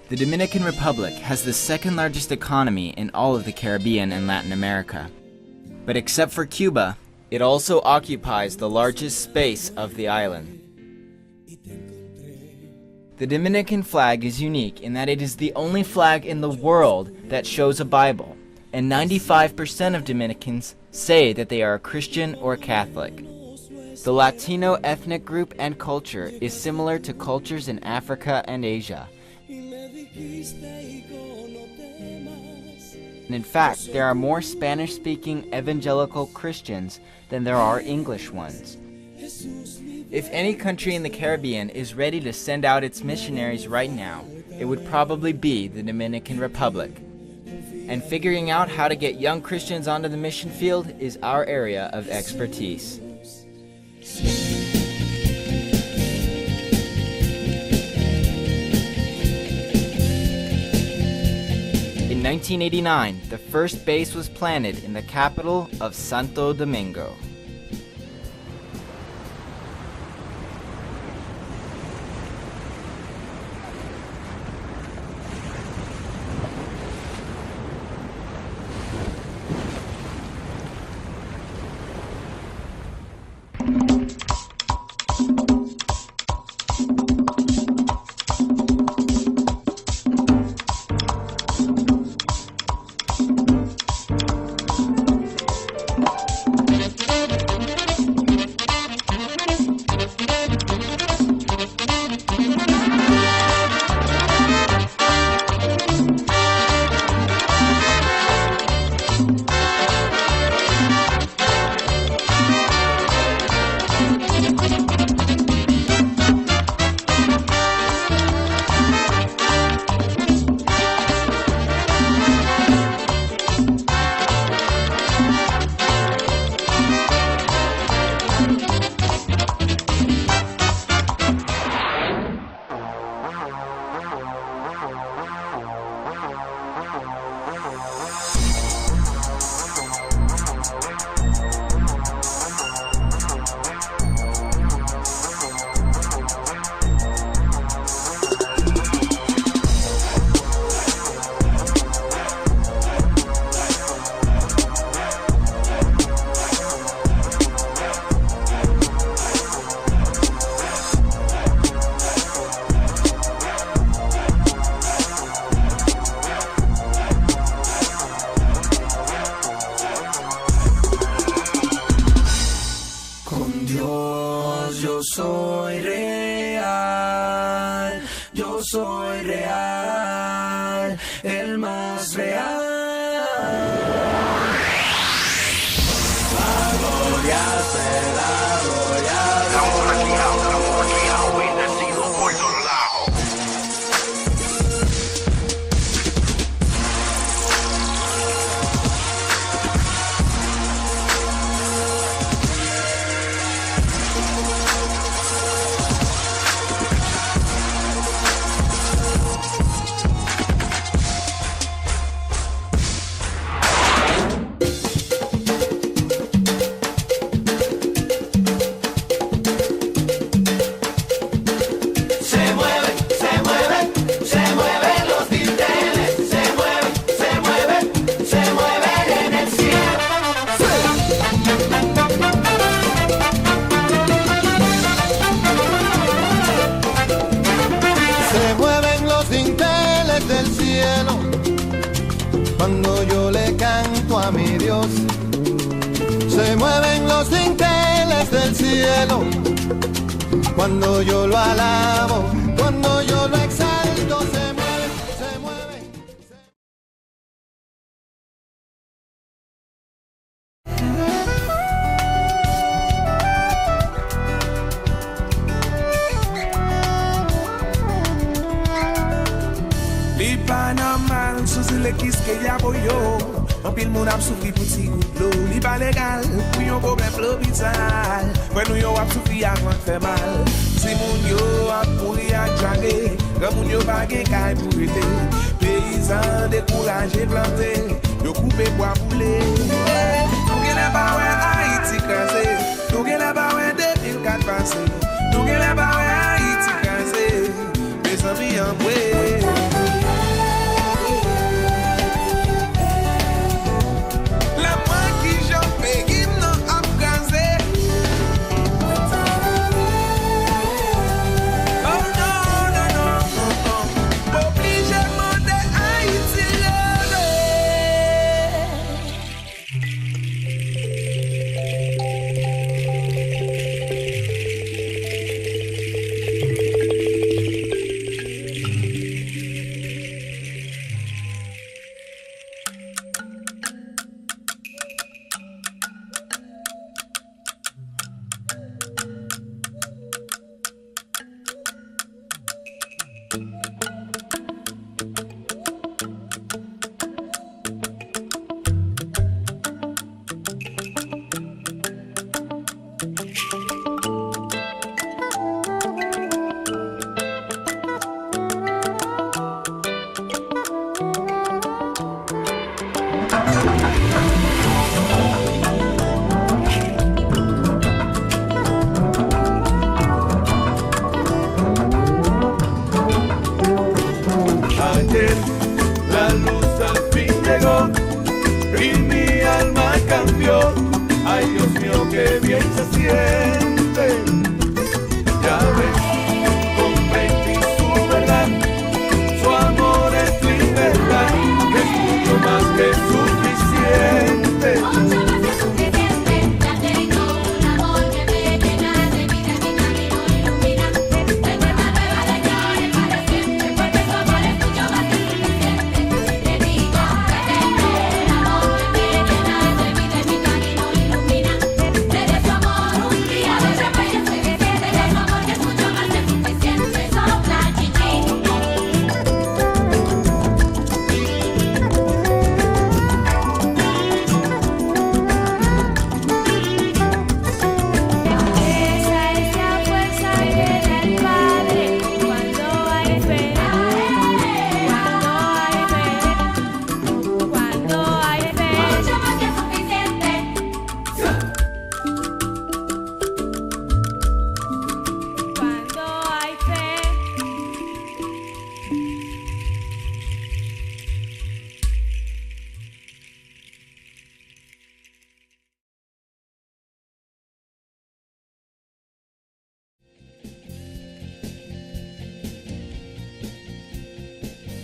The Dominican Republic has the second largest economy in all of the Caribbean and Latin America. But except for Cuba, it also occupies the largest space of the island. The Dominican flag is unique in that it is the only flag in the world that shows a Bible, and 95% of Dominicans say that they are a Christian or Catholic. The Latino ethnic group and culture is similar to cultures in Africa and Asia. And in fact, there are more Spanish-speaking evangelical Christians than there are English ones. If any country in the Caribbean is ready to send out its missionaries right now, it would probably be the Dominican Republic. And figuring out how to get young Christians onto the mission field is our area of expertise. In 1989, the first base was planted in the capital of Santo Domingo. Yo soy real, el más real. La gloria será bendecido por todos lados. Cuando yo le canto a mi Dios, se mueven los dinteles del cielo. Cuando yo lo alabo, cuando yo lo exalto, se mueve, se mueve. Li pa normal, sou si le kis ke ya bo yo. An pil moun ap soufri pou ti gout l'eau. Li pa legal, pou yon problem l'hopital. Kwen nou yo ap soufri avan fè mal. Si moun yo ap mouri ak jage, gen moun yo bagay kay pou ete. Peyizan dekouraje plante, yo koupe bois boule. Nou gen le ba wè Haiti kaze, nou gen le ba wè 2004 pase. Nou gen le ba wè Haiti kaze, mes ami an bwe.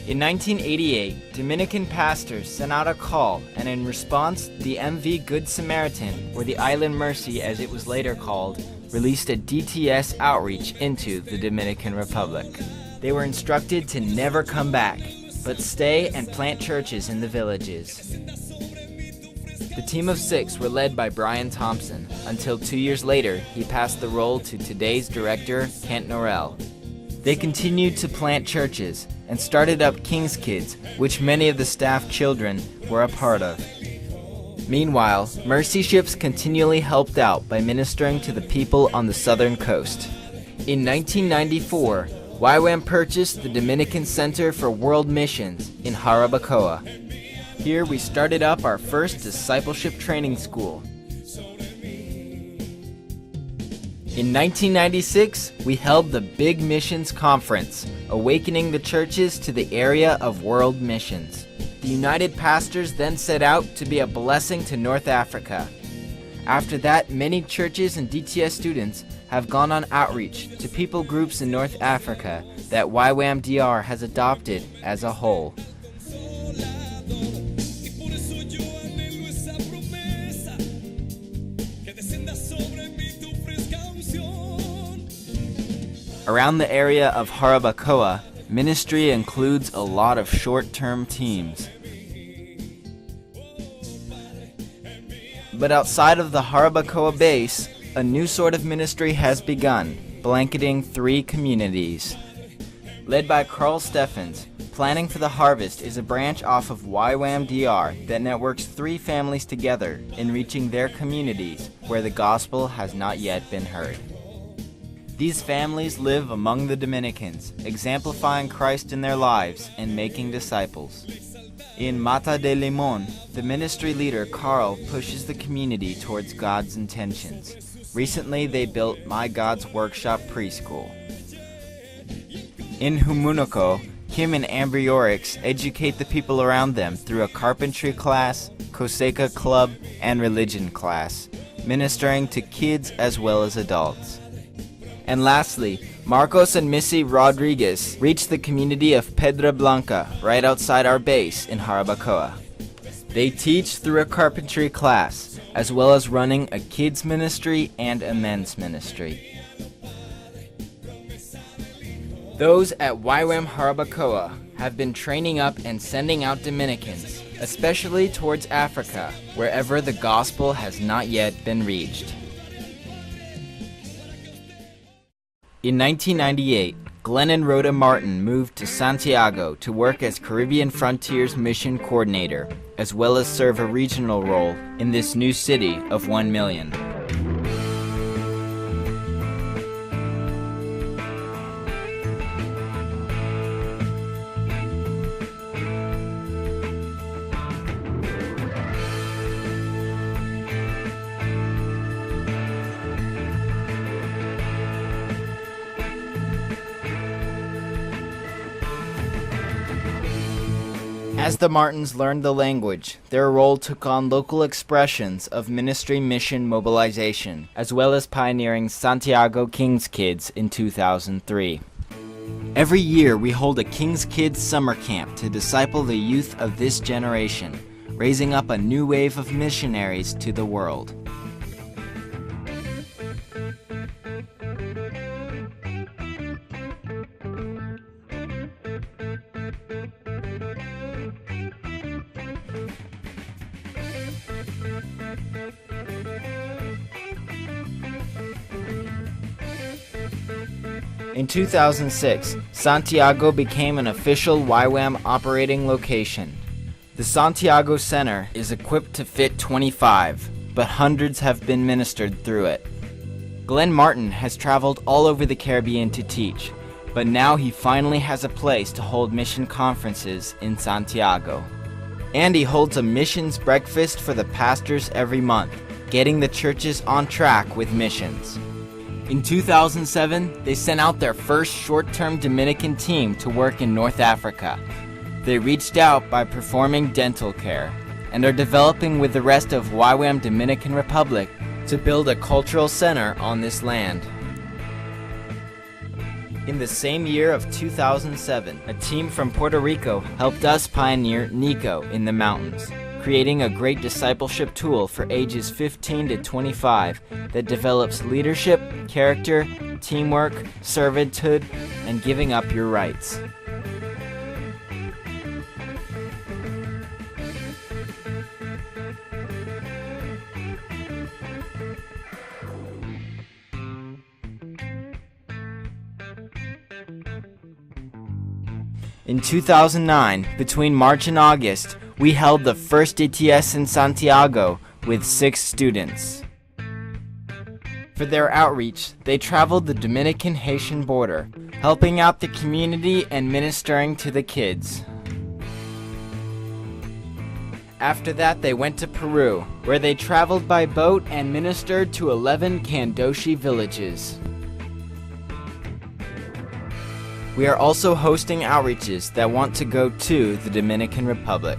In 1988, Dominican pastors sent out a call, and in response, the MV Good Samaritan, or the Island Mercy as it was later called, released a DTS outreach into the Dominican Republic. They were instructed to never come back, but stay and plant churches in the villages. The team of 6 were led by Brian Thompson, until 2 years later he passed the role to today's director, Kent Norrell. They continued to plant churches and started up King's Kids, which many of the staff children were a part of. Meanwhile, Mercy ships continually helped out by ministering to the people on the southern coast. In 1994, YWAM purchased the Dominican Center for World Missions in Jarabacoa. Here we started up our first discipleship training school. In 1996, we held the Big Missions Conference, awakening the churches to the area of world missions. The United Pastors then set out to be a blessing to North Africa. After that, many churches and DTS students have gone on outreach to people groups in North Africa that YWAM DR has adopted as a whole. Around the area of Jarabacoa, ministry includes a lot of short-term teams. But outside of the Jarabacoa base, a new sort of ministry has begun, blanketing 3 communities. Led by Carl Steffens, Planning for the Harvest is a branch off of YWAM DR that networks 3 families together in reaching their communities where the gospel has not yet been heard. These families live among the Dominicans, exemplifying Christ in their lives and making disciples. In Mata de Limon, the ministry leader Carl pushes the community towards God's intentions. Recently, they built My God's Workshop preschool. In Humunuco, Kim and Amber Yorix educate the people around them through a carpentry class, Coseca club, and religion class, ministering to kids as well as adults. And lastly, Marcos and Missy Rodriguez reached the community of Pedra Blanca right outside our base in Jarabacoa. They teach through a carpentry class, as well as running a kids ministry and a men's ministry. Those at YWAM Jarabacoa have been training up and sending out Dominicans, especially towards Africa, wherever the gospel has not yet been reached. In 1998, Glenn and Rhoda Martin moved to Santiago to work as Caribbean Frontiers Mission Coordinator, as well as serve a regional role in this new city of 1 million. As the Martins learned the language, their role took on local expressions of ministry mission mobilization, as well as pioneering Santiago King's Kids in 2003. Every year we hold a King's Kids summer camp to disciple the youth of this generation, raising up a new wave of missionaries to the world. In 2006, Santiago became an official YWAM operating location. The Santiago Center is equipped to fit 25, but hundreds have been ministered through it. Glenn Martin has traveled all over the Caribbean to teach, but now he finally has a place to hold mission conferences in Santiago. And he holds a missions breakfast for the pastors every month, getting the churches on track with missions. In 2007, they sent out their first short-term Dominican team to work in North Africa. They reached out by performing dental care and are developing with the rest of YWAM Dominican Republic to build a cultural center on this land. In the same year of 2007, a team from Puerto Rico helped us pioneer Nico in the mountains, creating a great discipleship tool for ages 15 to 25 that develops leadership, character, teamwork, servanthood, and giving up your rights. In 2009, between March and August, we held the first DTS in Santiago with 6 students. For their outreach, they traveled the Dominican-Haitian border, helping out the community and ministering to the kids. After that, they went to Peru, where they traveled by boat and ministered to 11 Kandoshi villages. We are also hosting outreaches that want to go to the Dominican Republic.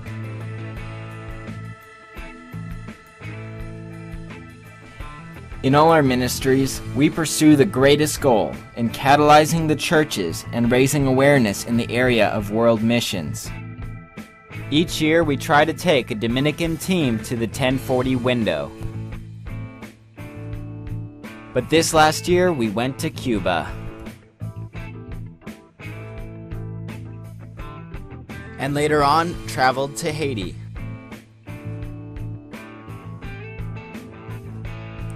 In all our ministries, we pursue the greatest goal in catalyzing the churches and raising awareness in the area of world missions. Each year, we try to take a Dominican team to the 1040 window. But this last year, we went to Cuba. And later on, traveled to Haiti.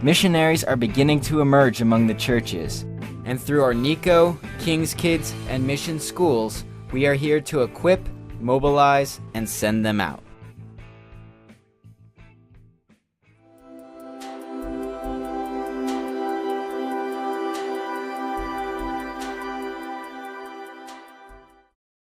Missionaries are beginning to emerge among the churches, and through our Nico, King's Kids, and mission schools, we are here to equip, mobilize, and send them out.